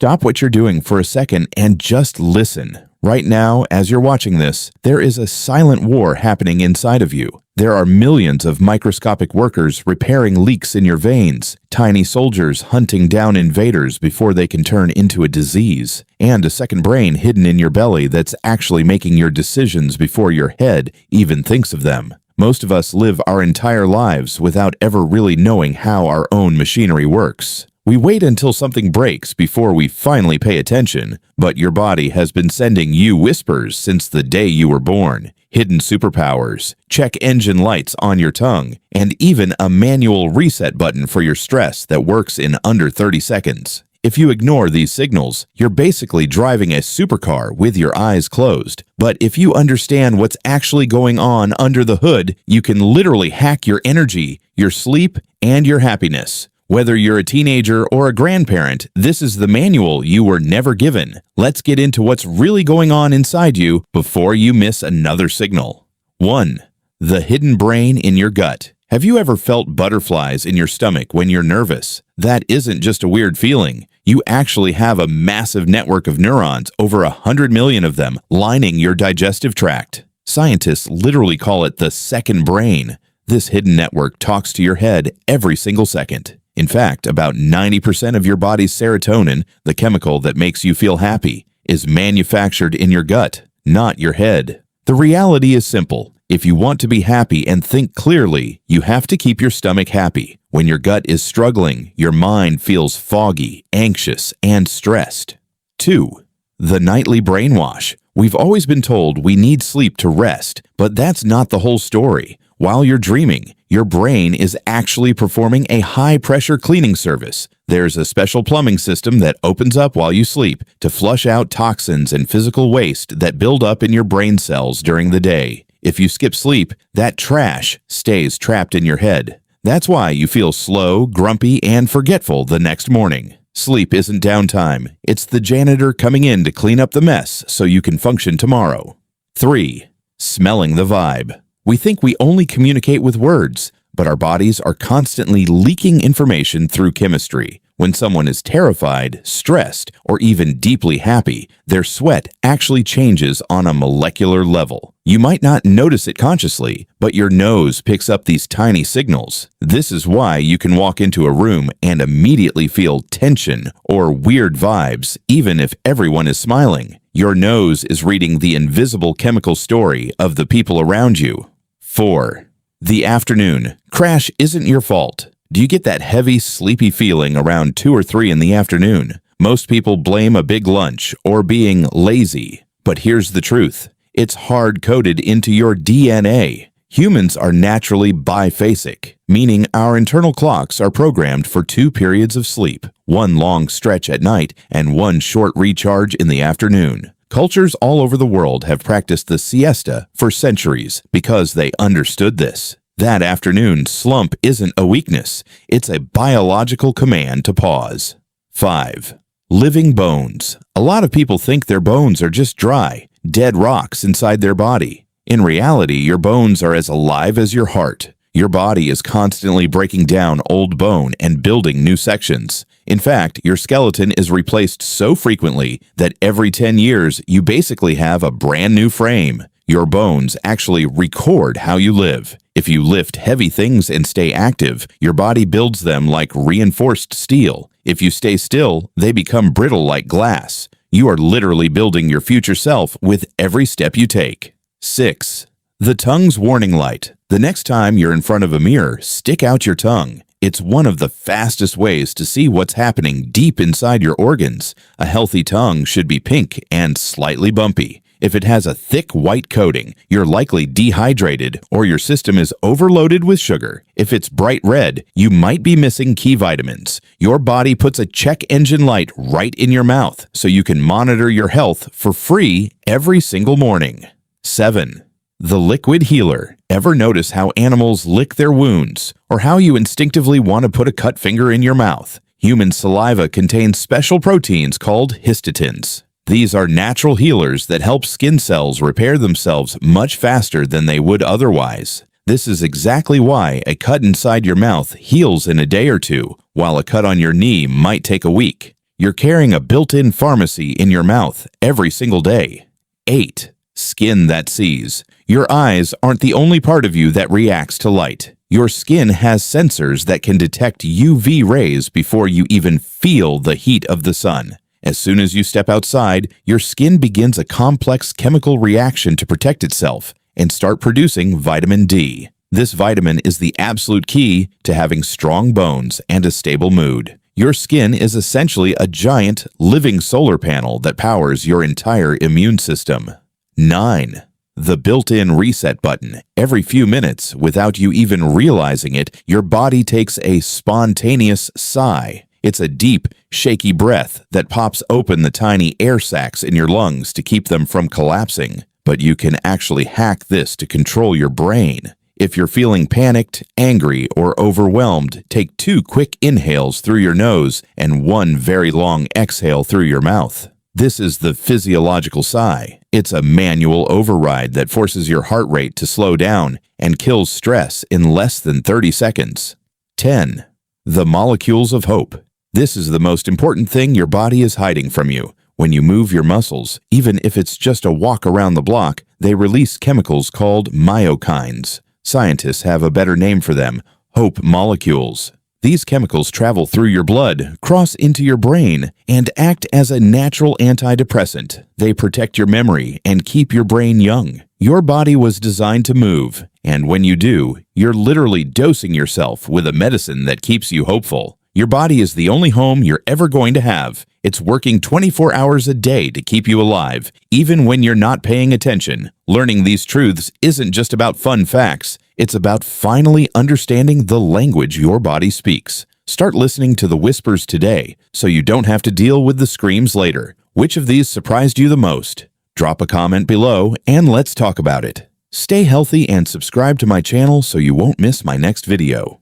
Stop what you're doing for a second and just listen. Right now, as you're watching this, there is a silent war happening inside of you. There are millions of microscopic workers repairing leaks in your veins, tiny soldiers hunting down invaders before they can turn into a disease, and a second brain hidden in your belly that's actually making your decisions before your head even thinks of them. Most of us live our entire lives without ever really knowing how our own machinery works. We wait until something breaks before we finally pay attention, but your body has been sending you whispers since the day you were born. Hidden superpowers, check engine lights on your tongue, and even a manual reset button for your stress that works in under 30 seconds. If you ignore these signals, you're basically driving a supercar with your eyes closed. But if you understand what's actually going on under the hood, you can literally hack your energy, your sleep, and your happiness. Whether you're a teenager or a grandparent, this is the manual you were never given. Let's get into what's really going on inside you before you miss another signal. 1. The hidden brain in your gut. Have you ever felt butterflies in your stomach when you're nervous? That isn't just a weird feeling. You actually have a massive network of neurons, over 100 million of them, lining your digestive tract. Scientists literally call it the second brain. This hidden network talks to your head every single second. In fact, about 90% of your body's serotonin, the chemical that makes you feel happy, is manufactured in your gut, not your head. The reality is simple. If you want to be happy and think clearly, you have to keep your stomach happy. When your gut is struggling, your mind feels foggy, anxious, and stressed. 2. The nightly brainwash. We've always been told we need sleep to rest, but that's not the whole story. While you're dreaming, your brain is actually performing a high-pressure cleaning service. There's a special plumbing system that opens up while you sleep to flush out toxins and physical waste that build up in your brain cells during the day. If you skip sleep, that trash stays trapped in your head. That's why you feel slow, grumpy, and forgetful the next morning. Sleep isn't downtime. It's the janitor coming in to clean up the mess so you can function tomorrow. 3. Smelling the vibe. We think we only communicate with words, but our bodies are constantly leaking information through chemistry. When someone is terrified, stressed, or even deeply happy, their sweat actually changes on a molecular level. You might not notice it consciously, but your nose picks up these tiny signals. This is why you can walk into a room and immediately feel tension or weird vibes, even if everyone is smiling. Your nose is reading the invisible chemical story of the people around you. 4. The afternoon. Crash isn't your fault. Do you get that heavy, sleepy feeling around 2 or 3 in the afternoon? Most people blame a big lunch or being lazy. But here's the truth. It's hard-coded into your DNA. Humans are naturally biphasic, meaning our internal clocks are programmed for 2 periods of sleep, 1 long stretch at night and 1 short recharge in the afternoon. Cultures all over the world have practiced the siesta for centuries because they understood this. That afternoon slump isn't a weakness, it's a biological command to pause. 5. Living bones. A lot of people think their bones are just dry, dead rocks inside their body. In reality, your bones are as alive as your heart. Your body is constantly breaking down old bone and building new sections. In fact, your skeleton is replaced so frequently that every 10 years you basically have a brand new frame. Your bones actually record how you live. If you lift heavy things and stay active, your body builds them like reinforced steel. If you stay still, they become brittle like glass. You are literally building your future self with every step you take. 6. The tongue's warning light. The next time you're in front of a mirror, stick out your tongue. It's one of the fastest ways to see what's happening deep inside your organs. A healthy tongue should be pink and slightly bumpy. If it has a thick white coating, you're likely dehydrated or your system is overloaded with sugar. If it's bright red, you might be missing key vitamins. Your body puts a check engine light right in your mouth so you can monitor your health for free every single morning. 7. The liquid healer. Ever notice how animals lick their wounds, or how you instinctively want to put a cut finger in your mouth? Human saliva contains special proteins called histidines. These are natural healers that help skin cells repair themselves much faster than they would otherwise. This is exactly why a cut inside your mouth heals in a day or two, while a cut on your knee might take a week. You're carrying a built-in pharmacy in your mouth every single day. 8. Skin that sees. Your eyes aren't the only part of you that reacts to light. Your skin has sensors that can detect UV rays before you even feel the heat of the sun. As soon as you step outside, your skin begins a complex chemical reaction to protect itself and start producing vitamin D. This vitamin is the absolute key to having strong bones and a stable mood. Your skin is essentially a giant, living solar panel that powers your entire immune system. 9. The built-in reset button. Every few minutes, without you even realizing it, your body takes a spontaneous sigh. It's a deep, shaky breath that pops open the tiny air sacs in your lungs to keep them from collapsing. But you can actually hack this to control your brain. If you're feeling panicked, angry, or overwhelmed, take 2 quick inhales through your nose and 1 very long exhale through your mouth. This is the physiological sigh. It's a manual override that forces your heart rate to slow down and kills stress in less than 30 seconds. 10. The molecules of hope. This is the most important thing your body is hiding from you. When you move your muscles, even if it's just a walk around the block, they release chemicals called myokines. Scientists have a better name for them: hope molecules. These chemicals travel through your blood, cross into your brain, and act as a natural antidepressant. They protect your memory and keep your brain young. Your body was designed to move, and when you do, you're literally dosing yourself with a medicine that keeps you hopeful. Your body is the only home you're ever going to have. It's working 24 hours a day to keep you alive, even when you're not paying attention. Learning these truths isn't just about fun facts. It's about finally understanding the language your body speaks. Start listening to the whispers today so you don't have to deal with the screams later. Which of these surprised you the most? Drop a comment below and let's talk about it. Stay healthy and subscribe to my channel so you won't miss my next video.